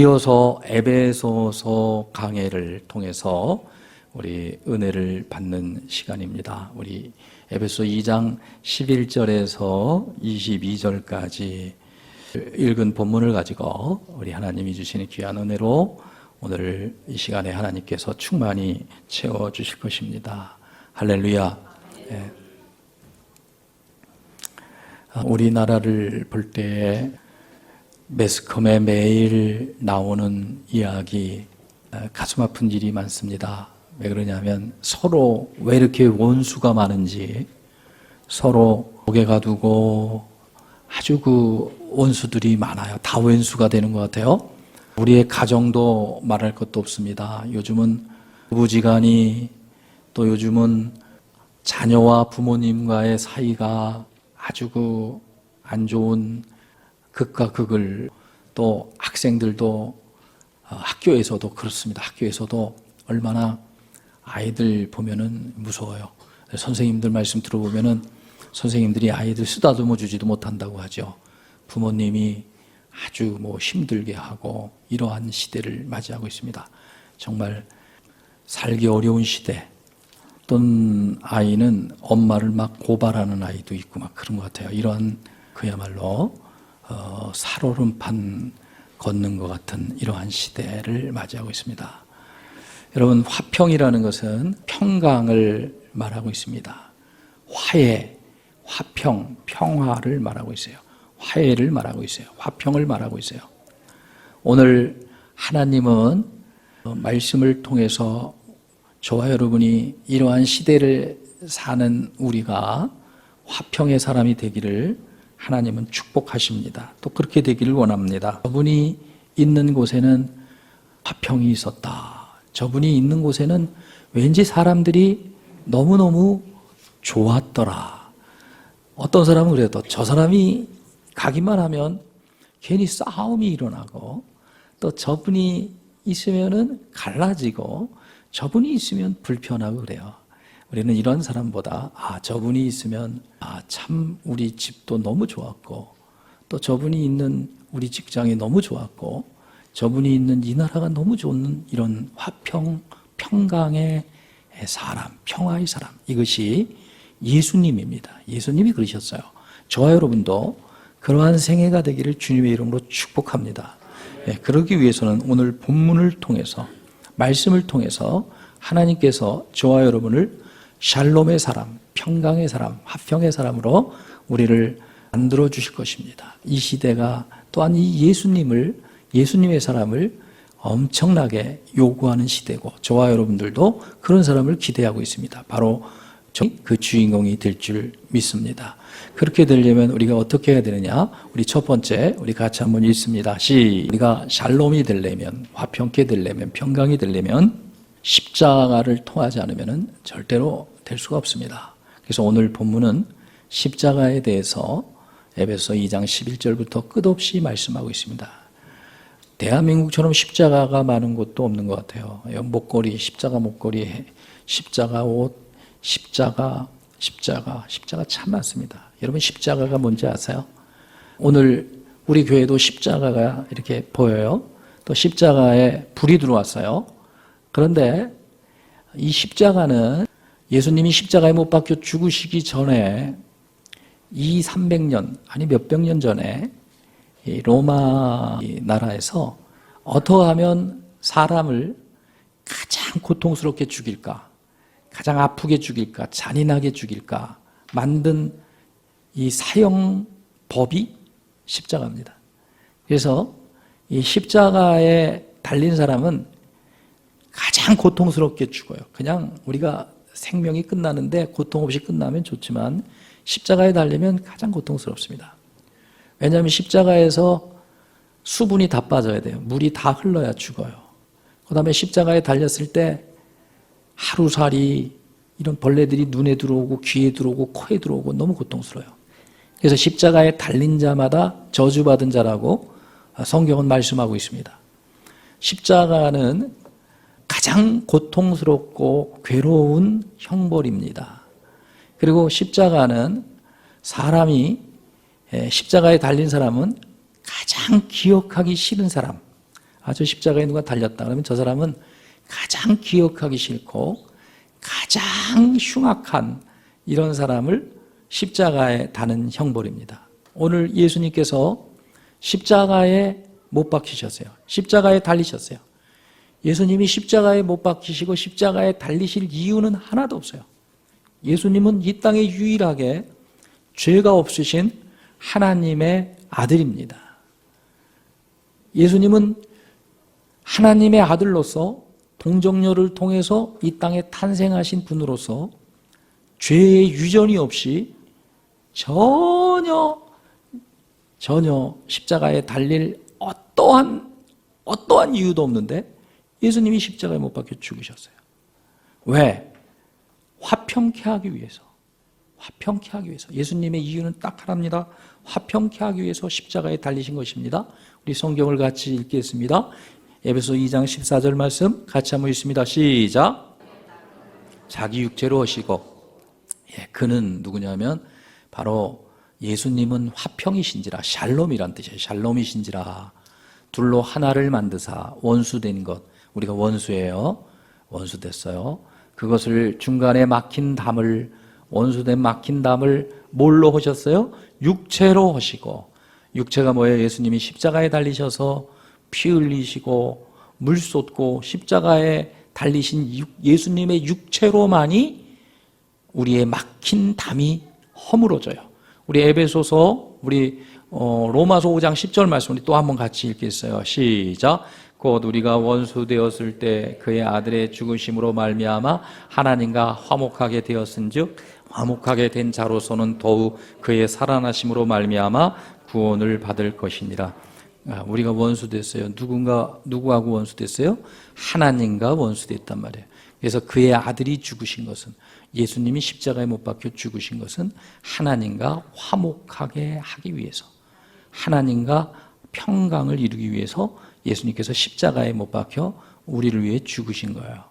이어서 에베소서 강해를 통해서 우리 은혜를 받는 시간입니다. 우리 에베소 2장 11절에서 22절까지 읽은 본문을 가지고 우리 하나님이 주시는 귀한 은혜로 오늘 이 시간에 하나님께서 충만히 채워주실 것입니다. 할렐루야. 네. 우리나라를 볼 때 매스컴에 매일 나오는 이야기, 가슴 아픈 일이 많습니다. 왜 그러냐면 서로 왜 이렇게 원수가 많은지, 서로 고개가 두고 아주 원수들이 많아요. 다 원수가 되는 것 같아요. 우리의 가정도 말할 것도 없습니다. 요즘은 부부지간이, 또 요즘은 자녀와 부모님과의 사이가 아주 안 좋은 극과 극을, 또 학생들도 학교에서도 그렇습니다. 학교에서도 얼마나 아이들 보면은 무서워요. 선생님들 말씀 들어보면은 선생님들이 아이들 쓰다듬어 주지도 못한다고 하죠. 부모님이 아주 힘들게 하고 이러한 시대를 맞이하고 있습니다. 정말 살기 어려운 시대. 어떤 아이는 엄마를 막 고발하는 아이도 있고 막 그런 것 같아요. 이러한 그야말로 살얼음판 걷는 것 같은 이러한 시대를 맞이하고 있습니다. 여러분, 화평이라는 것은 평강을 말하고 있습니다. 화해, 화평, 평화를 말하고 있어요. 화해를 말하고 있어요. 화평을 말하고 있어요. 오늘 하나님은 말씀을 통해서 저와 여러분이 이러한 시대를 사는 우리가 화평의 사람이 되기를 하나님은 축복하십니다. 또 그렇게 되기를 원합니다. 저분이 있는 곳에는 화평이 있었다. 저분이 있는 곳에는 왠지 사람들이 너무너무 좋았더라. 어떤 사람은 그래도 저 사람이 가기만 하면 괜히 싸움이 일어나고, 또 저분이 있으면은 갈라지고, 저분이 있으면 불편하고 그래요. 우리는 이런 사람보다 저분이 있으면 참 우리 집도 너무 좋았고, 또 저분이 있는 우리 직장이 너무 좋았고, 저분이 있는 이 나라가 너무 좋은 이런 화평, 평강의 사람, 평화의 사람, 이것이 예수님입니다. 예수님이 그러셨어요. 저와 여러분도 그러한 생애가 되기를 주님의 이름으로 축복합니다. 그러기 위해서는 오늘 본문을 통해서, 말씀을 통해서 하나님께서 저와 여러분을 샬롬의 사람, 평강의 사람, 화평의 사람으로 우리를 만들어 주실 것입니다. 이 시대가 또한 이 예수님의 사람을 엄청나게 요구하는 시대고, 저와 여러분들도 그런 사람을 기대하고 있습니다. 바로 그 주인공이 될 줄 믿습니다. 그렇게 되려면 우리가 어떻게 해야 되느냐? 우리 첫 번째, 우리 같이 한번 읽습니다. 우리가 샬롬이 되려면, 화평케 되려면, 평강이 되려면 십자가를 통하지 않으면 절대로 될 수가 없습니다. 그래서 오늘 본문은 십자가에 대해서 에베소 2장 11절부터 끝없이 말씀하고 있습니다. 대한민국처럼 십자가가 많은 곳도 없는 것 같아요. 목걸이, 십자가 목걸이, 십자가 옷, 십자가 참 많습니다. 여러분, 십자가가 뭔지 아세요? 오늘 우리 교회도 십자가가 이렇게 보여요. 또 십자가에 불이 들어왔어요. 그런데 이 십자가는 예수님이 십자가에 못 박혀 죽으시기 전에 200-300년, 아니 몇백 년 전에 이 로마 나라에서 어떻게 하면 사람을 가장 고통스럽게 죽일까, 가장 아프게 죽일까, 잔인하게 죽일까 만든 이 사형법이 십자가입니다. 그래서 이 십자가에 달린 사람은 가장 고통스럽게 죽어요. 그냥 우리가 생명이 끝나는데 고통 없이 끝나면 좋지만 십자가에 달리면 가장 고통스럽습니다. 왜냐하면 십자가에서 수분이 다 빠져야 돼요. 물이 다 흘러야 죽어요. 그 다음에 십자가에 달렸을 때 하루살이, 이런 벌레들이 눈에 들어오고 귀에 들어오고 코에 들어오고 너무 고통스러워요. 그래서 십자가에 달린 자마다 저주받은 자라고 성경은 말씀하고 있습니다. 십자가는 가장 고통스럽고 괴로운 형벌입니다. 그리고 십자가는 십자가에 달린 사람은 가장 기억하기 싫은 사람, 저 십자가에 누가 달렸다 그러면 저 사람은 가장 기억하기 싫고 가장 흉악한 이런 사람을 십자가에 다는 형벌입니다. 오늘 예수님께서 십자가에 못 박히셨어요. 십자가에 달리셨어요. 예수님이 십자가에 못 박히시고 십자가에 달리실 이유는 하나도 없어요. 예수님은 이 땅에 유일하게 죄가 없으신 하나님의 아들입니다. 예수님은 하나님의 아들로서 동정녀를 통해서 이 땅에 탄생하신 분으로서 죄의 유전이 없이 전혀 십자가에 달릴 어떠한 이유도 없는데 예수님이 십자가에 못 박혀 죽으셨어요. 왜? 화평케 하기 위해서. 화평케 하기 위해서. 예수님의 이유는 딱 하나입니다. 화평케 하기 위해서 십자가에 달리신 것입니다. 우리 성경을 같이 읽겠습니다. 에베소 2장 14절 말씀 같이 한번 읽습니다. 시작. 자기 육체로 하시고, 그는 누구냐면 바로 예수님은 화평이신지라, 샬롬이란 뜻이에요. 샬롬이신지라, 둘로 하나를 만드사 원수된 것, 우리가 원수예요. 원수됐어요. 그것을 중간에 막힌 담을, 원수된 막힌 담을 뭘로 하셨어요? 육체로 하시고. 육체가 뭐예요? 예수님이 십자가에 달리셔서 피 흘리시고 물 쏟고 십자가에 달리신 예수님의 육체로만이 우리의 막힌 담이 허물어져요. 우리 에베소서, 우리 로마서 5장 10절 말씀 우리 또 한번 같이 읽겠어요. 시작. 곧 우리가 원수 되었을 때 그의 아들의 죽으심으로 말미암아 하나님과 화목하게 되었은즉 화목하게 된 자로서는 더욱 그의 살아나심으로 말미암아 구원을 받을 것이니라. 우리가 원수 됐어요. 누구하고 원수 됐어요? 하나님과 원수 됐단 말이에요. 그래서 그의 아들이 죽으신 것은, 예수님이 십자가에 못 박혀 죽으신 것은 하나님과 화목하게 하기 위해서, 하나님과 평강을 이루기 위해서 예수님께서 십자가에 못 박혀 우리를 위해 죽으신 거예요.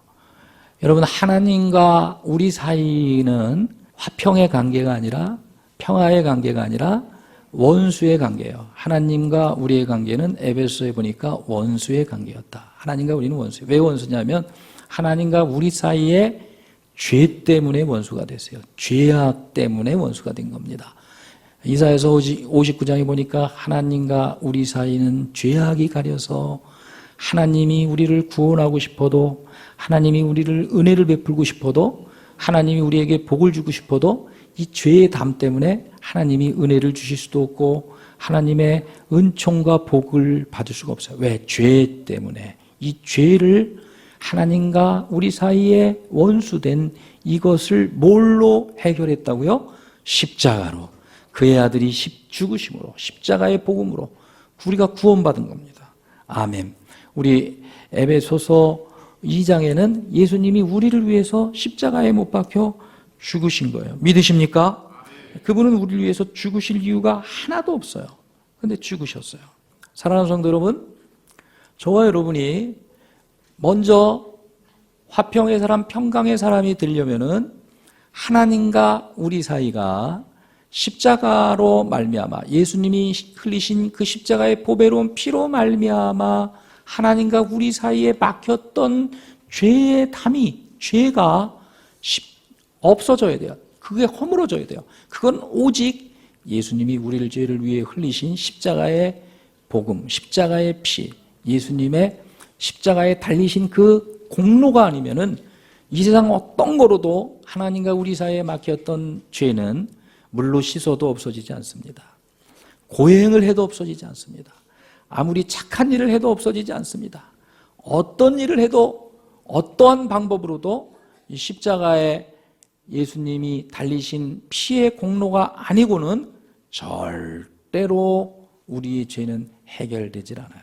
여러분, 하나님과 우리 사이는 화평의 관계가 아니라, 평화의 관계가 아니라 원수의 관계예요. 하나님과 우리의 관계는 에베소에 보니까 원수의 관계였다. 하나님과 우리는 원수예요. 왜 원수냐면 하나님과 우리 사이에 죄 때문에 원수가 됐어요. 죄악 때문에 원수가 된 겁니다. 이사야서 59장에 보니까 하나님과 우리 사이는 죄악이 가려서 하나님이 우리를 구원하고 싶어도, 하나님이 우리를 은혜를 베풀고 싶어도, 하나님이 우리에게 복을 주고 싶어도 이 죄의 담 때문에 하나님이 은혜를 주실 수도 없고 하나님의 은총과 복을 받을 수가 없어요. 왜? 죄 때문에. 이 죄를, 하나님과 우리 사이에 원수된 이것을 뭘로 해결했다고요? 십자가로. 그의 아들이 죽으심으로, 십자가의 복음으로 우리가 구원받은 겁니다. 아멘. 우리 에베소서 2장에는 예수님이 우리를 위해서 십자가에 못 박혀 죽으신 거예요. 믿으십니까? 그분은 우리를 위해서 죽으실 이유가 하나도 없어요. 그런데 죽으셨어요. 사랑하는 성도 여러분, 저와 여러분이 먼저 화평의 사람, 평강의 사람이 되려면은 하나님과 우리 사이가 십자가로 말미암아, 예수님이 흘리신 그 십자가의 보배로운 피로 말미암아 하나님과 우리 사이에 막혔던 죄의 담이, 죄가 없어져야 돼요. 그게 허물어져야 돼요. 그건 오직 예수님이 우리를 죄를 위해 흘리신 십자가의 복음, 십자가의 피, 예수님의 십자가에 달리신 그 공로가 아니면은 이 세상 어떤 거로도 하나님과 우리 사이에 막혔던 죄는 물로 씻어도 없어지지 않습니다. 고행을 해도 없어지지 않습니다. 아무리 착한 일을 해도 없어지지 않습니다. 어떤 일을 해도, 어떠한 방법으로도 이 십자가에 예수님이 달리신 피의 공로가 아니고는 절대로 우리의 죄는 해결되질 않아요.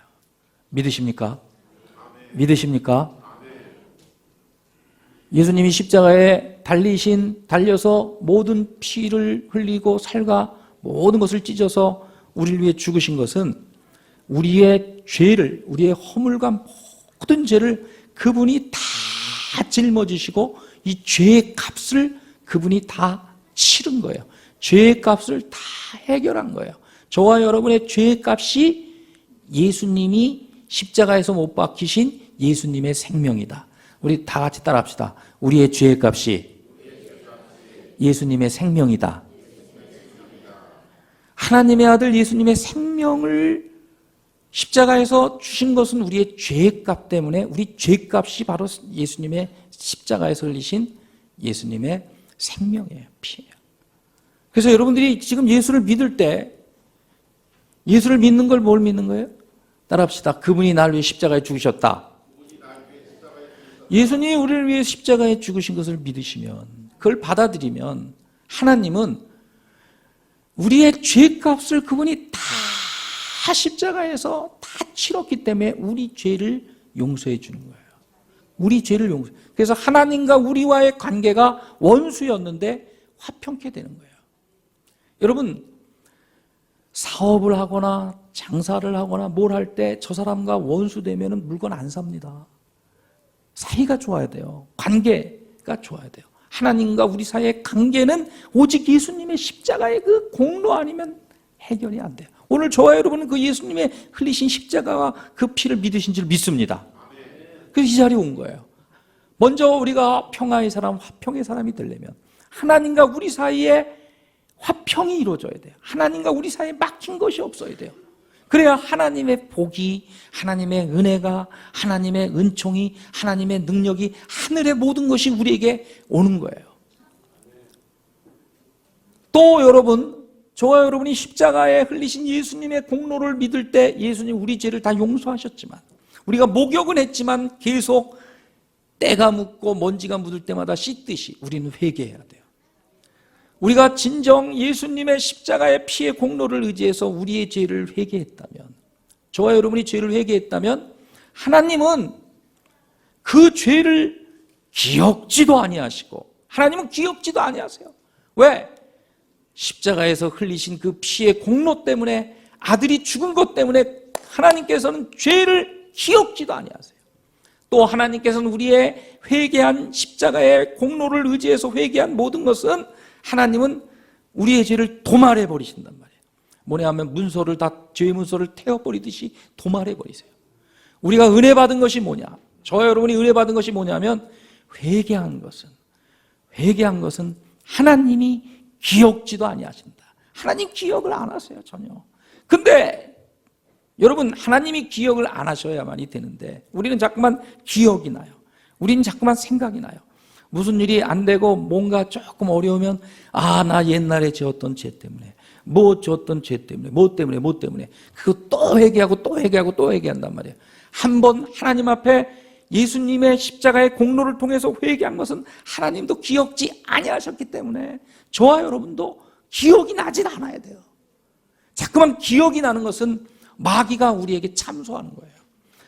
믿으십니까? 믿으십니까? 예수님이 십자가에 달려서 모든 피를 흘리고 살과 모든 것을 찢어서 우리를 위해 죽으신 것은 우리의 죄를, 우리의 허물과 모든 죄를 그분이 다 짊어지시고 이 죄의 값을 그분이 다 치른 거예요. 죄의 값을 다 해결한 거예요. 저와 여러분의 죄의 값이 예수님이 십자가에서 못 박히신 예수님의 생명이다. 우리 다 같이 따라합시다. 우리의 죄의 값이 예수님의 생명이다. 하나님의 아들 예수님의 생명을 십자가에서 주신 것은 우리의 죄값 때문에, 우리 죄값이 바로 예수님의 십자가에서 흘리신 예수님의 생명이에요. 피예요. 그래서 여러분들이 지금 예수를 믿을 때, 예수를 믿는 걸 뭘 믿는 거예요? 따라합시다. 그분이 나를 위해 십자가에 죽으셨다. 예수님이 우리를 위해 십자가에 죽으신 것을 믿으시면, 그걸 받아들이면 하나님은 우리의 죄값을 그분이 다 십자가에서 다 치렀기 때문에 우리 죄를 용서해 주는 거예요. 우리 죄를 용서해. 그래서 하나님과 우리와의 관계가 원수였는데 화평케 되는 거예요. 여러분, 사업을 하거나 장사를 하거나 뭘 할 때 저 사람과 원수 되면 물건 안 삽니다. 사이가 좋아야 돼요. 관계가 좋아야 돼요. 하나님과 우리 사이의 관계는 오직 예수님의 십자가의 그 공로 아니면 해결이 안 돼요. 오늘 저와 여러분은 그 예수님의 흘리신 십자가와 그 피를 믿으신 줄 믿습니다. 그래서 이 자리에 온 거예요. 먼저 우리가 평화의 사람, 화평의 사람이 되려면 하나님과 우리 사이에 화평이 이루어져야 돼요. 하나님과 우리 사이에 막힌 것이 없어야 돼요. 그래야 하나님의 복이, 하나님의 은혜가, 하나님의 은총이, 하나님의 능력이, 하늘의 모든 것이 우리에게 오는 거예요. 또 여러분, 저와 여러분이 십자가에 흘리신 예수님의 공로를 믿을 때 예수님 우리 죄를 다 용서하셨지만, 우리가 목욕은 했지만 계속 때가 묻고 먼지가 묻을 때마다 씻듯이 우리는 회개해야 돼요. 우리가 진정 예수님의 십자가의 피의 공로를 의지해서 우리의 죄를 회개했다면, 저와 여러분이 죄를 회개했다면 하나님은 그 죄를 기억지도 아니하시고, 하나님은 기억지도 아니하세요. 왜? 십자가에서 흘리신 그 피의 공로 때문에, 아들이 죽은 것 때문에 하나님께서는 죄를 기억지도 아니하세요. 또 하나님께서는 우리의 회개한 십자가의 공로를 의지해서 회개한 모든 것은 하나님은 우리의 죄를 도말해 버리신단 말이에요. 뭐냐 하면 문서를 다, 죄의 문서를 태워버리듯이 도말해 버리세요. 우리가 은혜 받은 것이 뭐냐, 저와 여러분이 은혜 받은 것이 뭐냐면 회개한 것은 하나님이 기억지도 아니하신다. 하나님 기억을 안 하세요, 전혀. 근데 여러분, 하나님이 기억을 안 하셔야만이 되는데 우리는 자꾸만 기억이 나요. 우리는 자꾸만 생각이 나요. 무슨 일이 안 되고 뭔가 조금 어려우면, 아, 나 옛날에 지었던 죄 때문에, 뭐 지었던 죄 때문에, 뭐 때문에 그거 또 회개하고 또 회개하고 또 회개한단 말이에요. 한번 하나님 앞에 예수님의 십자가의 공로를 통해서 회개한 것은 하나님도 기억지 아니하셨기 때문에 저와 여러분도 기억이 나질 않아야 돼요. 자꾸만 기억이 나는 것은 마귀가 우리에게 참소하는 거예요.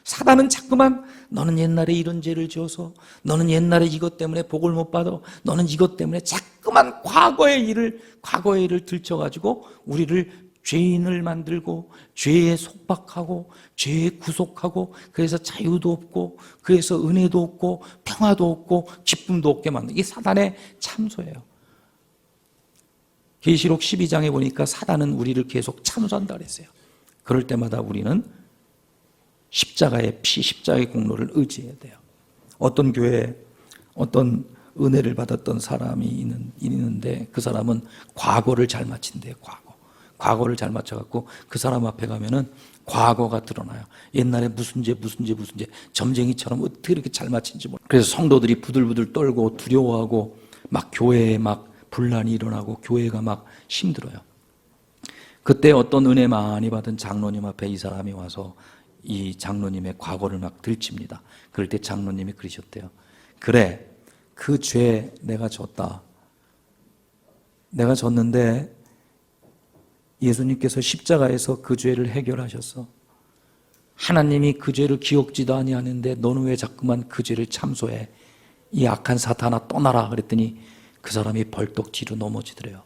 사단은 자꾸만 너는 옛날에 이런 죄를 지어서, 너는 옛날에 이것 때문에 복을 못 받아, 너는 이것 때문에, 자꾸만 과거의 일을 들춰가지고 우리를 죄인을 만들고 죄에 속박하고 죄에 구속하고, 그래서 자유도 없고, 그래서 은혜도 없고, 평화도 없고, 기쁨도 없게 만드는, 이게 사단의 참소예요. 계시록 12장에 보니까 사단은 우리를 계속 참소한다 그랬어요. 그럴 때마다 우리는 십자가의 피, 십자가의 공로를 의지해야 돼요. 어떤 교회에 어떤 은혜를 받았던 사람이 있는데 그 사람은 과거를 잘 맞힌대요. 과거를 잘 맞춰갖고 그 사람 앞에 가면은 과거가 드러나요. 옛날에 무슨 죄 점쟁이처럼 어떻게 이렇게 잘 맞힌지 몰라요. 그래서 성도들이 부들부들 떨고 두려워하고 막 교회에 막 분란이 일어나고 교회가 막 힘들어요. 그때 어떤 은혜 많이 받은 장로님 앞에 이 사람이 와서 이 장로님의 과거를 막 들칩니다. 그럴 때 장로님이 그러셨대요. 그래, 그 죄 내가 졌다. 내가 졌는데 예수님께서 십자가에서 그 죄를 해결하셨어. 하나님이 그 죄를 기억지도 아니하는데 너는 왜 자꾸만 그 죄를 참소해? 이 악한 사탄아 떠나라. 그랬더니 그 사람이 벌떡 뒤로 넘어지더래요.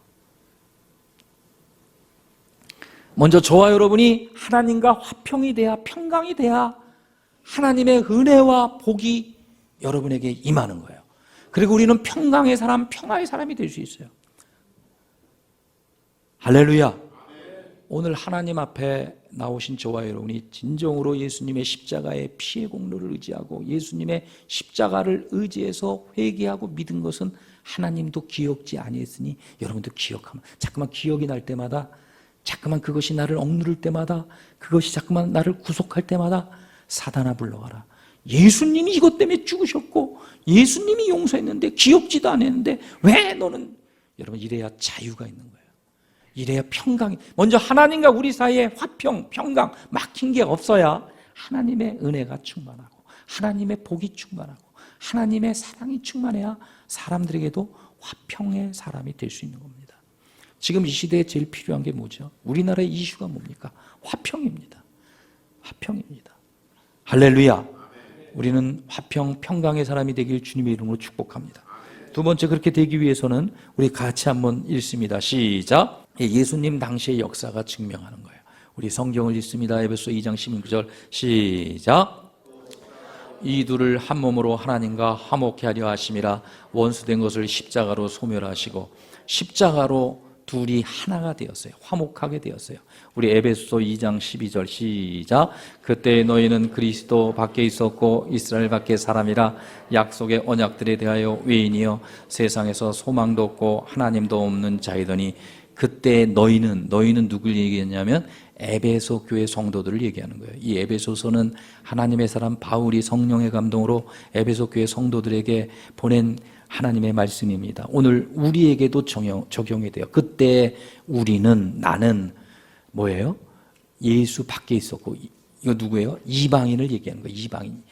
먼저 저와 여러분이 하나님과 화평이 돼야, 평강이 돼야 하나님의 은혜와 복이 여러분에게 임하는 거예요. 그리고 우리는 평강의 사람, 평화의 사람이 될 수 있어요. 할렐루야. 오늘 하나님 앞에 나오신 저와 여러분이 진정으로 예수님의 십자가의 피의 공로를 의지하고 예수님의 십자가를 의지해서 회개하고 믿은 것은 하나님도 기억지 아니했으니 여러분도 기억하면, 자꾸만 기억이 날 때마다, 자꾸만 그것이 나를 억누를 때마다, 그것이 자꾸만 나를 구속할 때마다 사단아 불러와라. 예수님이 이것 때문에 죽으셨고 예수님이 용서했는데 기억지도 않았는데 왜 너는, 여러분 이래야 자유가 있는 거예요. 이래야 평강이, 먼저 하나님과 우리 사이에 화평, 평강, 막힌 게 없어야 하나님의 은혜가 충만하고 하나님의 복이 충만하고 하나님의 사랑이 충만해야 사람들에게도 화평의 사람이 될 수 있는 겁니다. 지금 이 시대에 제일 필요한 게 뭐죠? 우리나라의 이슈가 뭡니까? 화평입니다. 화평입니다. 할렐루야. 우리는 화평, 평강의 사람이 되길 주님의 이름으로 축복합니다. 두 번째, 그렇게 되기 위해서는 우리 같이 한번 읽습니다. 시작. 예수님 당시의 역사가 증명하는 거예요. 우리 성경을 읽습니다. 에베소 2장 16절 시작. 이 둘을 한 몸으로 하나님과 화목케 하려 하심이라. 원수된 것을 십자가로 소멸하시고, 십자가로 둘이 하나가 되었어요. 화목하게 되었어요. 우리 에베소 2장 12절 시작. 그때 너희는 그리스도 밖에 있었고 이스라엘 밖의 사람이라. 약속의 언약들에 대하여 외인이여 세상에서 소망도 없고 하나님도 없는 자이더니. 그때 너희는 누굴 얘기했냐면 에베소 교회 성도들을 얘기하는 거예요. 이 에베소서는 하나님의 사람 바울이 성령의 감동으로 에베소 교회 성도들에게 보낸 하나님의 말씀입니다. 오늘 우리에게도 적용이 돼요. 그때 우리는, 나는 뭐예요? 예수 밖에 있었고, 이거 누구예요? 이방인을 얘기하는 거예요. 이방인.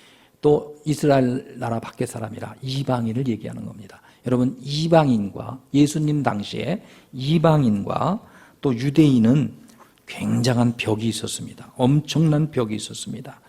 또 이스라엘 나라 밖의 사람이라 이방인을 얘기하는 겁니다. 여러분, 이방인과 예수님 당시에 이방인과 또 유대인은 굉장한 벽이 있었습니다. 엄청난 벽이 있었습니다.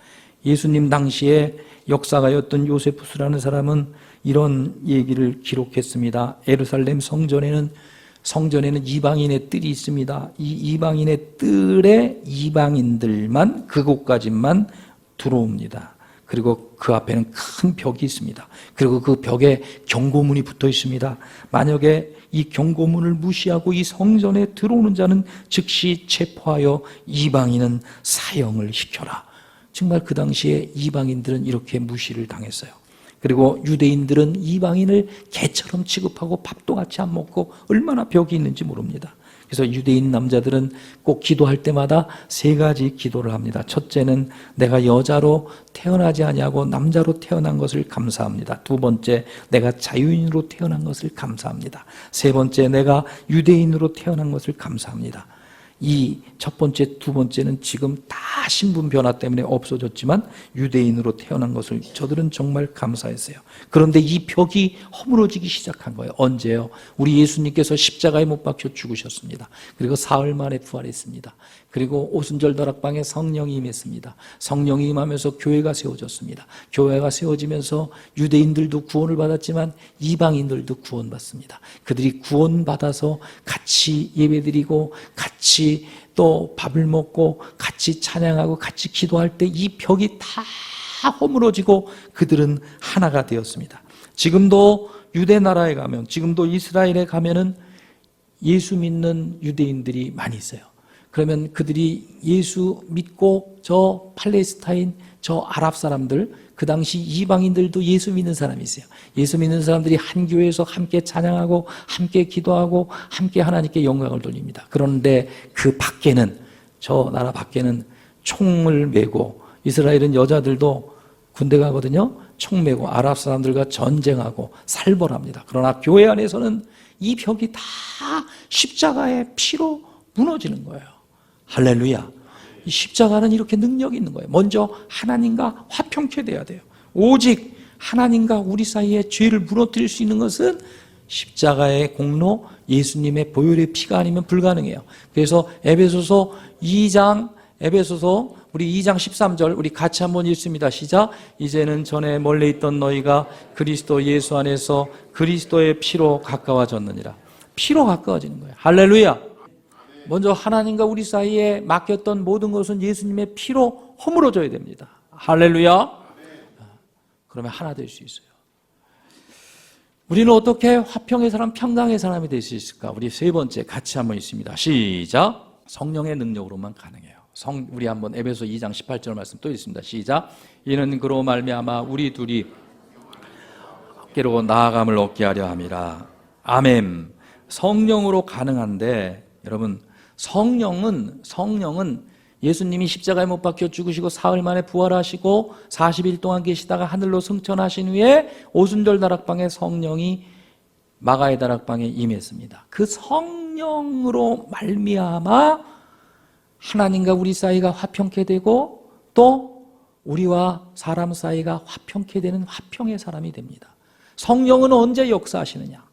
예수님 당시에 역사가였던 요세푸스라는 사람은 이런 얘기를 기록했습니다. 예루살렘 성전에는 이방인의 뜰이 있습니다. 이 이방인의 뜰에 이방인들만, 그곳까지만 들어옵니다. 그리고 그 앞에는 큰 벽이 있습니다. 그리고 그 벽에 경고문이 붙어 있습니다. 만약에 이 경고문을 무시하고 이 성전에 들어오는 자는 즉시 체포하여 이방인은 사형을 시켜라. 정말 그 당시에 이방인들은 이렇게 무시를 당했어요. 그리고 유대인들은 이방인을 개처럼 취급하고 밥도 같이 안 먹고 얼마나 벽이 있는지 모릅니다. 그래서 유대인 남자들은 꼭 기도할 때마다 세 가지 기도를 합니다. 첫째는 내가 여자로 태어나지 아니하고 남자로 태어난 것을 감사합니다. 두 번째, 내가 자유인으로 태어난 것을 감사합니다. 세 번째, 내가 유대인으로 태어난 것을 감사합니다. 이 첫 번째, 두 번째는 지금 다 신분 변화 때문에 없어졌지만 유대인으로 태어난 것을 저들은 정말 감사했어요. 그런데 이 벽이 허물어지기 시작한 거예요. 언제요? 우리 예수님께서 십자가에 못 박혀 죽으셨습니다. 그리고 사흘 만에 부활했습니다. 그리고 오순절 다락방에 성령이 임했습니다. 성령이 임하면서 교회가 세워졌습니다. 교회가 세워지면서 유대인들도 구원을 받았지만 이방인들도 구원받습니다. 그들이 구원받아서 같이 예배드리고 같이 또 밥을 먹고 같이 찬양하고 같이 기도할 때 이 벽이 다 허물어지고 그들은 하나가 되었습니다. 지금도 유대 나라에 가면, 지금도 이스라엘에 가면은 예수 믿는 유대인들이 많이 있어요. 그러면 그들이 예수 믿고 저 팔레스타인, 저 아랍 사람들, 그 당시 이방인들도 예수 믿는 사람이 있어요. 예수 믿는 사람들이 한 교회에서 함께 찬양하고 함께 기도하고 함께 하나님께 영광을 돌립니다. 그런데 그 밖에는, 저 나라 밖에는 총을 메고, 이스라엘은 여자들도 군대 가거든요. 총 메고 아랍 사람들과 전쟁하고 살벌합니다. 그러나 교회 안에서는 이 벽이 다 십자가의 피로 무너지는 거예요. 할렐루야. 이 십자가는 이렇게 능력이 있는 거예요. 먼저 하나님과 화평케 돼야 돼요. 오직 하나님과 우리 사이에 죄를 무너뜨릴 수 있는 것은 십자가의 공로, 예수님의 보혈의 피가 아니면 불가능해요. 그래서 에베소서 우리 2장 13절 우리 같이 한번 읽습니다. 시작. 이제는 전에 멀리 있던 너희가 그리스도 예수 안에서 그리스도의 피로 가까워졌느니라. 피로 가까워지는 거예요. 할렐루야. 먼저 하나님과 우리 사이에 막혔던 모든 것은 예수님의 피로 허물어져야 됩니다. 할렐루야. 그러면 하나 될 수 있어요. 우리는 어떻게 화평의 사람, 평강의 사람이 될 수 있을까? 우리 세 번째 같이 한번 있습니다. 시작. 성령의 능력으로만 가능해요. 우리 한번 에베소 2장 18절 말씀 또 있습니다. 시작. 이는 그로 말미암아 우리 둘이 함께로 나아감을 얻게 하려 함이라. 아멘. 성령으로 가능한데, 여러분, 성령은 예수님이 십자가에 못 박혀 죽으시고 사흘 만에 부활하시고 40일 동안 계시다가 하늘로 승천하신 후에 오순절 다락방에 성령이 마가의 다락방에 임했습니다. 그 성령으로 말미암아 하나님과 우리 사이가 화평케 되고 또 우리와 사람 사이가 화평케 되는 화평의 사람이 됩니다. 성령은 언제 역사하시느냐?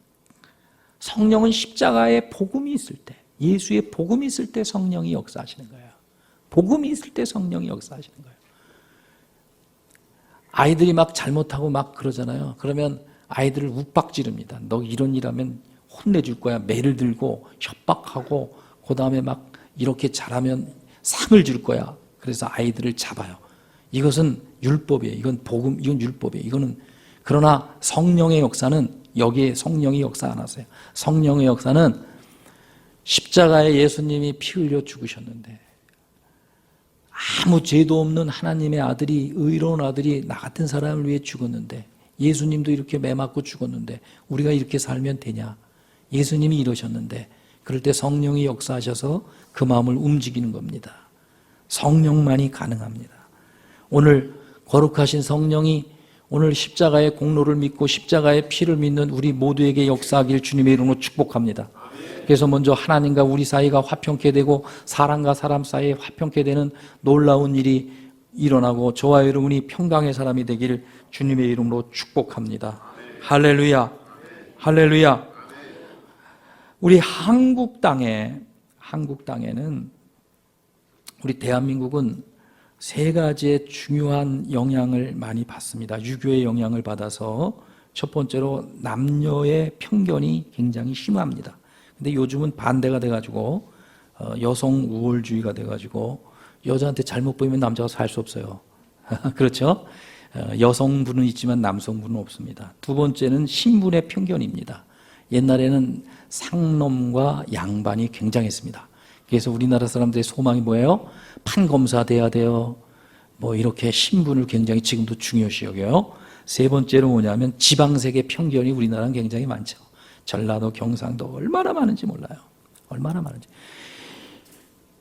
성령은 십자가에 복음이 있을 때, 예수의 복음이 있을 때 성령이 역사하시는 거예요. 복음이 있을 때 성령이 역사하시는 거예요. 아이들이 막 잘못하고 막 그러잖아요. 그러면 아이들을 욱박지릅니다. 너 이런 일 하면 혼내줄 거야. 매를 들고 협박하고 그 다음에 막 이렇게 잘하면 상을 줄 거야. 그래서 아이들을 잡아요. 이것은 율법이에요. 이건 복음, 이건 율법이에요. 이거는, 그러나 성령의 역사는 여기에 성령이 역사 안 하세요. 성령의 역사는 십자가에 예수님이 피 흘려 죽으셨는데 아무 죄도 없는 하나님의 아들이, 의로운 아들이 나 같은 사람을 위해 죽었는데, 예수님도 이렇게 매 맞고 죽었는데 우리가 이렇게 살면 되냐? 예수님이 이러셨는데, 그럴 때 성령이 역사하셔서 그 마음을 움직이는 겁니다. 성령만이 가능합니다. 오늘 거룩하신 성령이 오늘 십자가의 공로를 믿고 십자가의 피를 믿는 우리 모두에게 역사하길 주님의 이름으로 축복합니다. 그래서 먼저 하나님과 우리 사이가 화평케 되고 사람과 사람 사이에 화평케 되는 놀라운 일이 일어나고 저와 여러분이 평강의 사람이 되기를 주님의 이름으로 축복합니다. 할렐루야, 할렐루야. 우리 한국 땅에는, 우리 대한민국은 세 가지의 중요한 영향을 많이 받습니다. 유교의 영향을 받아서 첫 번째로 남녀의 편견이 굉장히 심합니다. 근데 요즘은 반대가 돼가지고 여성 우월주의가 돼가지고 여자한테 잘못 보이면 남자가 살 수 없어요. 그렇죠? 여성분은 있지만 남성분은 없습니다. 두 번째는 신분의 편견입니다. 옛날에는 상놈과 양반이 굉장했습니다. 그래서 우리나라 사람들의 소망이 뭐예요? 판검사 돼야 돼요. 뭐 이렇게 신분을 굉장히 지금도 중요시 여겨요. 세 번째로 뭐냐면 지방색의 편견이 우리나라는 굉장히 많죠. 전라도, 경상도 얼마나 많은지 몰라요. 얼마나 많은지.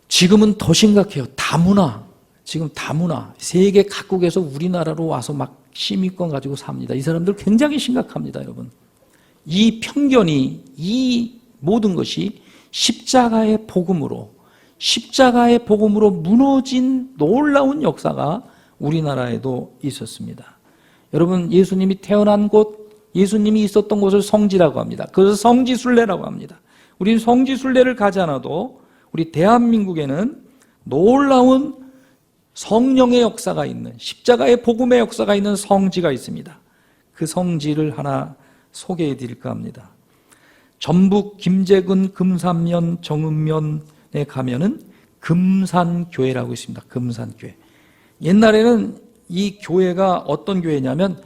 지금은 더 심각해요. 다문화. 지금 다문화. 세계 각국에서 우리나라로 와서 막 시민권 가지고 삽니다. 이 사람들 굉장히 심각합니다, 여러분. 이 편견이, 이 모든 것이 십자가의 복음으로 무너진 놀라운 역사가 우리나라에도 있었습니다. 여러분, 예수님이 태어난 곳, 예수님이 있었던 곳을 성지라고 합니다. 그래서 성지순례라고 합니다. 우리는 성지순례를 가지 않아도 우리 대한민국에는 놀라운 성령의 역사가 있는, 십자가의 복음의 역사가 있는 성지가 있습니다. 그 성지를 하나 소개해 드릴까 합니다. 전북 김제군 금산면 정읍면에 가면은 금산교회라고 있습니다. 금산교회. 옛날에는 이 교회가 어떤 교회냐면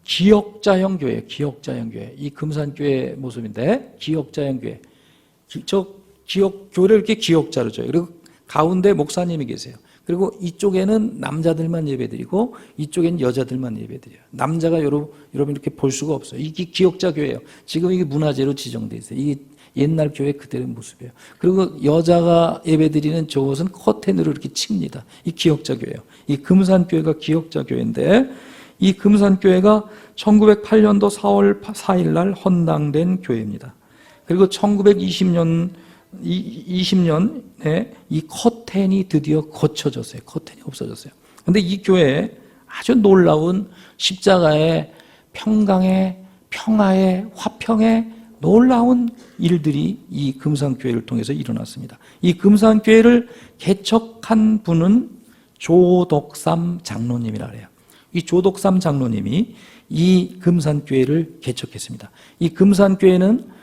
기역자형 교회예요. 기역자형 교회. 이 금산교회 모습인데 기역자형 교회. 저 기역 교회를 이렇게 기역자로 줘요. 그리고 가운데 목사님이 계세요. 그리고 이쪽에는 남자들만 예배드리고 이쪽에는 여자들만 예배드려요. 남자가 여러분 이렇게 볼 수가 없어요. 이게 기역자 교회예요. 지금 이게 문화재로 지정돼 있어요. 이게 옛날 교회 그대로의 모습이에요. 그리고 여자가 예배드리는 저것은 커튼으로 이렇게 칩니다. 이 기역자 교회예요. 이 금산교회가 기역자 교회인데 이 금산교회가 1908년도 4월 4일 날 헌당된 교회입니다. 그리고 1920년에 이 커튼이 드디어 고쳐졌어요. 커튼이 없어졌어요. 그런데 이 교회에 아주 놀라운 십자가의 평강의 평화의 화평의 놀라운 일들이 이 금산교회를 통해서 일어났습니다. 이 금산교회를 개척한 분은 조덕삼 장로님이라 해요. 이 조덕삼 장로님이 이 금산교회를 개척했습니다. 이 금산교회는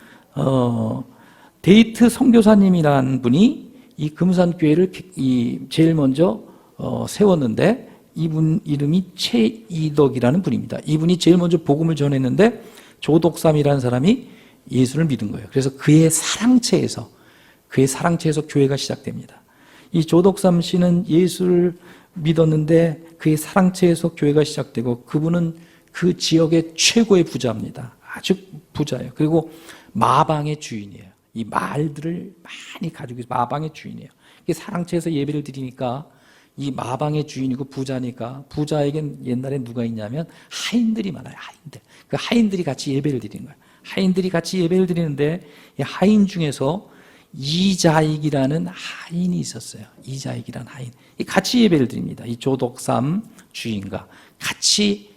데이트 선교사님이라는 분이 이 금산교회를 제일 먼저 세웠는데 이분 이름이 최이덕이라는 분입니다. 이분이 제일 먼저 복음을 전했는데 조덕삼이라는 사람이 예수를 믿은 거예요. 그래서 그의 사랑채에서 교회가 시작됩니다. 이 조덕삼 씨는 예수를 믿었는데 그의 사랑채에서 교회가 시작되고 그분은 그 지역의 최고의 부자입니다. 아주 부자예요. 그리고 마방의 주인이에요. 이 말들을 많이 가지고 있어요. 마방의 주인이에요. 사랑채에서 예배를 드리니까 이 마방의 주인이고 부자니까 부자에겐 옛날에 누가 있냐면 하인들이 많아요. 하인들. 그 하인들이 같이 예배를 드리는 거예요. 하인들이 같이 예배를 드리는데 이 하인 중에서 이자익이라는 하인이 있었어요. 이자익이라는 하인. 같이 예배를 드립니다. 이 조덕삼 주인과 같이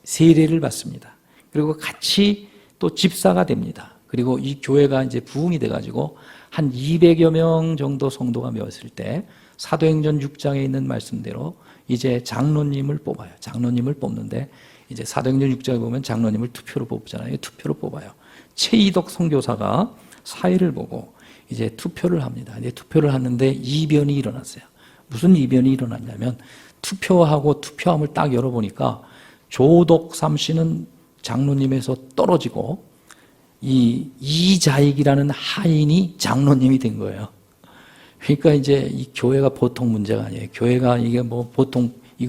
세례를 받습니다. 그리고 같이 또 집사가 됩니다. 그리고 이 교회가 이제 부흥이 돼가지고 한 200여 명 정도 성도가 모였을 때 사도행전 6장에 있는 말씀대로 이제 장로님을 뽑아요. 장로님을 뽑는데 이제 사도행전 6장에 보면 장로님을 투표로 뽑잖아요. 투표로 뽑아요. 최이덕 선교사가 사회를 보고 이제 투표를 합니다. 이제 투표를 하는데 이변이 일어났어요. 무슨 이변이 일어났냐면 투표하고 투표함을 딱 열어보니까 조덕삼 씨는 장로님에서 떨어지고 이 이자익이라는 하인이 장로님이 된 거예요. 그러니까 이제 이 교회가 보통 문제가 아니에요. 교회가 이게 뭐 보통 이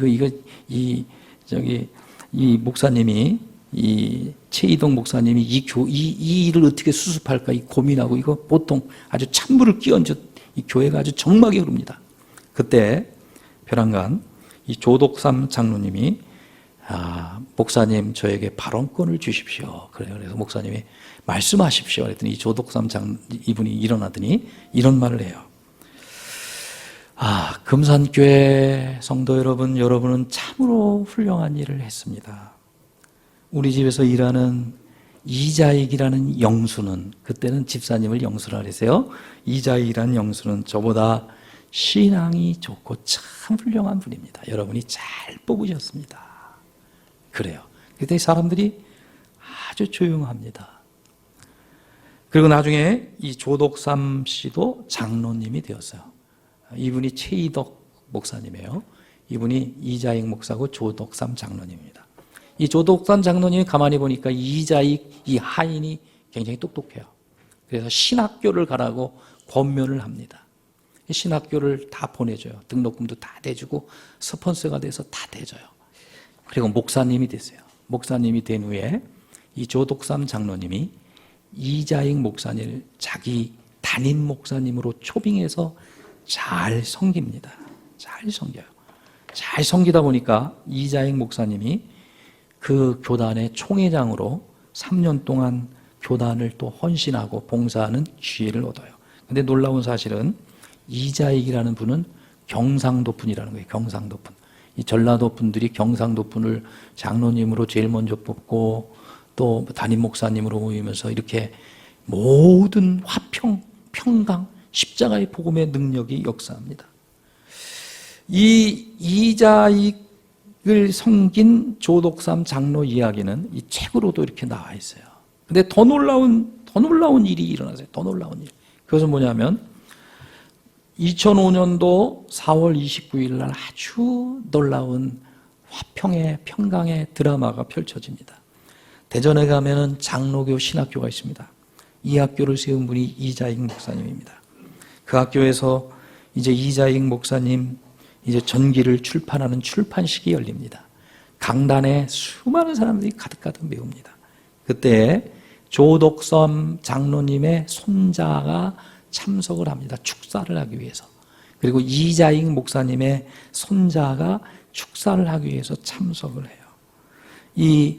목사님이 이 최이동 목사님이 이 일을 어떻게 수습할까 이 고민하고 이거 보통 아주 찬물을 끼얹은 이 교회가 아주 정막이 흐릅니다. 그때 벼랑간 이 조덕삼 장로님이 목사님 저에게 발언권을 주십시오. 그래서 목사님이 말씀하십시오. 그랬더니 이 조덕삼 이분이 일어나더니 이런 말을 해요. 금산교회 성도 여러분, 여러분은 참으로 훌륭한 일을 했습니다. 우리 집에서 일하는 이자익이라는 영수는, 그때는 집사님을 영수라 그랬어요. 이자익이라는 영수는 저보다 신앙이 좋고 참 훌륭한 분입니다. 여러분이 잘 뽑으셨습니다. 그래요. 그때 사람들이 아주 조용합니다. 그리고 나중에 이 조덕삼 씨도 장로님이 되었어요. 이분이 최이덕 목사님이에요. 이분이 이자익 목사고 조덕삼 장로님입니다. 이 조덕삼 장로님이 가만히 보니까 이자익 이 하인이 굉장히 똑똑해요. 그래서 신학교를 가라고 권면을 합니다. 신학교를 다 보내줘요. 등록금도 다 대주고 스폰서가 돼서 다 대줘요. 그리고 목사님이 됐어요. 목사님이 된 후에 이 조덕삼 장로님이 이자익 목사님을 자기 담임 목사님으로 초빙해서 잘 섬깁니다. 잘 섬겨요. 잘 섬기다 보니까 이자익 목사님이 그 교단의 총회장으로 3년 동안 교단을 또 헌신하고 봉사하는 기회를 얻어요. 근데 놀라운 사실은 이자익이라는 분은 경상도 분이라는 거예요. 경상도 분. 이 전라도 분들이 경상도 분을 장로님으로 제일 먼저 뽑고 또 담임 목사님으로 모이면서 이렇게 모든 화평, 평강, 십자가의 복음의 능력이 역사합니다. 이 이자익을 섬긴 조덕삼 장로 이야기는 이 책으로도 이렇게 나와 있어요. 근데 더 놀라운 일이 일어났어요. 더 놀라운 일. 그것은 뭐냐면 2005년도 4월 29일 날 아주 놀라운 화평의 평강의 드라마가 펼쳐집니다. 대전에 가면은 장로교 신학교가 있습니다. 이 학교를 세운 분이 이자익 목사님입니다. 그 학교에서 이제 이자익 목사님 이제 전기를 출판하는 출판식이 열립니다. 강단에 수많은 사람들이 가득 메웁니다. 그때 조덕삼 장로님의 손자가 참석을 합니다. 축사를 하기 위해서. 그리고 이자익 목사님의 손자가 축사를 하기 위해서 참석을 해요. 이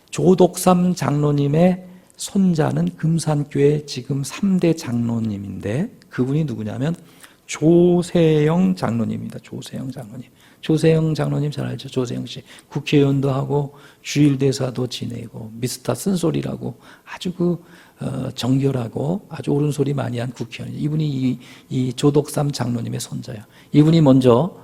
조덕삼 장로님의 손자는 금산교회 지금 3대 장로님인데 그분이 누구냐면 조세영 장로님입니다. 조세영 장로님. 조세영 장로님 잘 알죠? 조세영 씨. 국회의원도 하고 주일대사도 지내고 미스터 쓴소리라고 아주 정결하고 아주 옳은 소리 많이 한 국회의원. 이분이 이 조덕삼 장로님의 손자예요. 이분이 먼저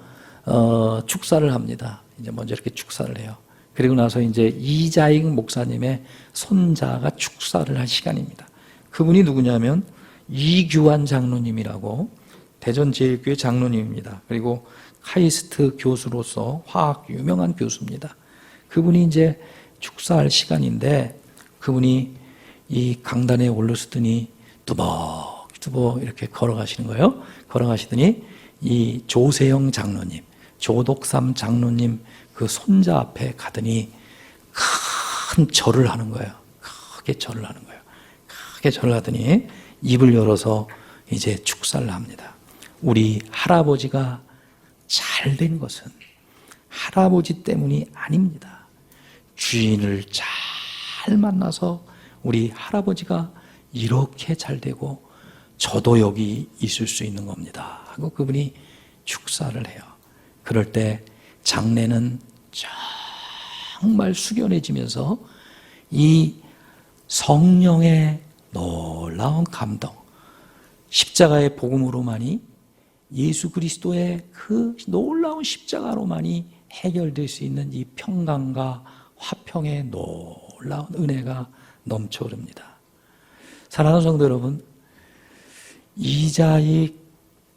축사를 합니다. 이제 먼저 이렇게 축사를 해요. 그리고 나서 이제 이자익 목사님의 손자가 축사를 할 시간입니다. 그분이 누구냐면 이규환 장로님이라고 대전제일교회 장로님입니다. 그리고 카이스트 교수로서 화학 유명한 교수입니다. 그분이 이제 축사할 시간인데 그분이 이 강단에 올라서더니 뚜벅뚜벅 이렇게 걸어가시는 거예요. 걸어가시더니 이 조세영 장로님, 조독삼 장로님 그 손자 앞에 가더니 큰 절을 하는 거예요. 크게 절을 하는 거예요. 크게 절을 하더니 입을 열어서 이제 축사를 합니다. 우리 할아버지가 잘 된 것은 할아버지 때문이 아닙니다. 주인을 잘 만나서 우리 할아버지가 이렇게 잘 되고 저도 여기 있을 수 있는 겁니다 하고 그분이 축사를 해요. 그럴 때 장례는 정말 숙연해지면서 이 성령의 놀라운 감동, 십자가의 복음으로만이, 예수 그리스도의 그 놀라운 십자가로만이 해결될 수 있는 이 평강과 화평의 놀라운 은혜가 넘쳐 흐릅니다. 사랑하는 성도 여러분, 이자익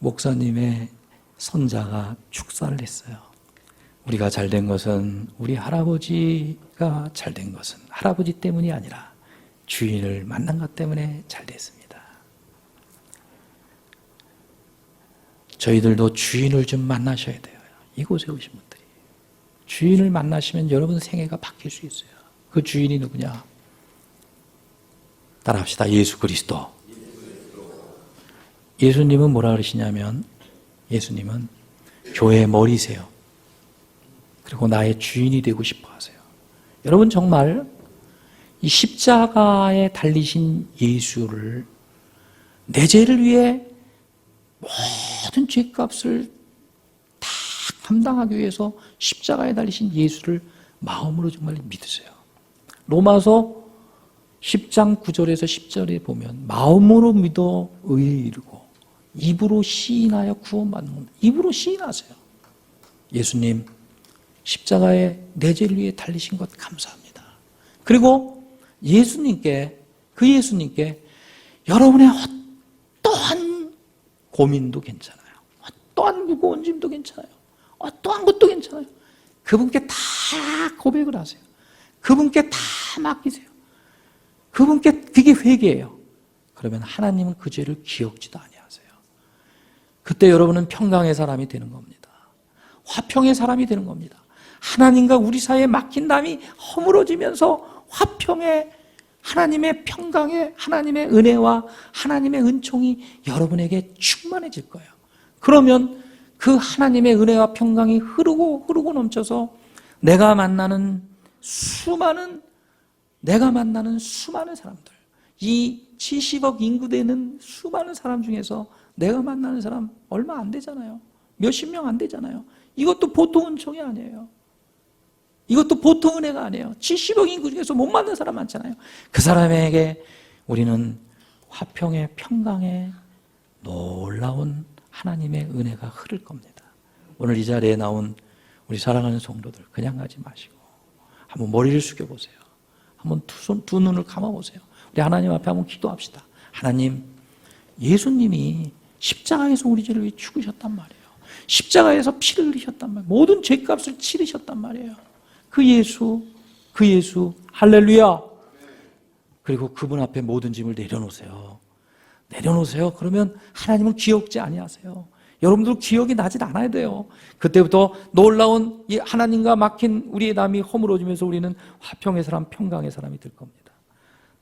목사님의 손자가 축사를 했어요. 우리가 잘된 것은, 우리 할아버지가 잘된 것은 할아버지 때문이 아니라 주인을 만난 것 때문에 잘 됐습니다. 저희들도 주인을 좀 만나셔야 돼요. 이곳에 오신 분들이 주인을 만나시면 여러분 생애가 바뀔 수 있어요. 그 주인이 누구냐? 따라합시다. 예수 그리스도. 예수님은 뭐라 그러시냐면, 예수님은 교회의 머리세요. 그리고 나의 주인이 되고 싶어 하세요. 여러분 정말 이 십자가에 달리신 예수를, 내 죄를 위해 모든 죄값을 다 감당하기 위해서 십자가에 달리신 예수를 마음으로 정말 믿으세요. 로마서 10장 9절에서 10절에 보면 마음으로 믿어 의에 이르고 입으로 시인하여 구원받는 겁니다. 입으로 시인하세요. 예수님 십자가에 내 죄를 위해 달리신 것 감사합니다. 그리고 예수님께, 그 예수님께 여러분의 어떠한 고민도 괜찮아요. 어떠한 무거운 짐도 괜찮아요. 어떠한 것도 괜찮아요. 그분께 다 고백을 하세요. 그분께 다 맡기세요. 그분께 그게 회개예요. 그러면 하나님은 그 죄를 기억지도 아니하세요. 그때 여러분은 평강의 사람이 되는 겁니다. 화평의 사람이 되는 겁니다. 하나님과 우리 사이에 막힌 담이 허물어지면서 화평의, 하나님의 평강의, 하나님의 은혜와 하나님의 은총이 여러분에게 충만해질 거예요. 그러면 그 하나님의 은혜와 평강이 흐르고 넘쳐서 내가 만나는 수많은 사람들, 이 70억 인구 되는 수많은 사람 중에서 내가 만나는 사람 얼마 안 되잖아요. 몇십 명 안 되잖아요. 이것도 보통 은총이 아니에요. 이것도 보통 은혜가 아니에요. 70억 인구 중에서 못 만난 사람 많잖아요. 그 사람에게 우리는 화평의, 평강의 놀라운 하나님의 은혜가 흐를 겁니다. 오늘 이 자리에 나온 우리 사랑하는 성도들, 그냥 가지 마시고 한번 머리를 숙여보세요. 한번 두 눈을 감아보세요. 우리 하나님 앞에 한번 기도합시다. 하나님, 예수님이 십자가에서 우리 죄를 위해 죽으셨단 말이에요. 십자가에서 피를 흘리셨단 말이에요. 모든 죄값을 치르셨단 말이에요. 그 예수, 할렐루야. 그리고 그분 앞에 모든 짐을 내려놓으세요. 그러면 하나님은 기억지 아니하세요. 여러분들 기억이 나질 않아야 돼요. 그때부터 놀라운 이 하나님과 막힌 우리의 담이 허물어지면서 우리는 화평의 사람, 평강의 사람이 될 겁니다.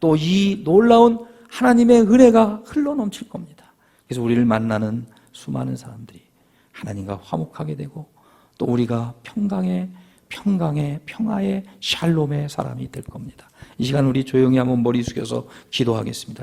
또 이 놀라운 하나님의 은혜가 흘러넘칠 겁니다. 그래서 우리를 만나는 수많은 사람들이 하나님과 화목하게 되고 또 우리가 평강의, 평화의 샬롬의 사람이 될 겁니다. 이 시간 우리 조용히 한번 머리 숙여서 기도하겠습니다.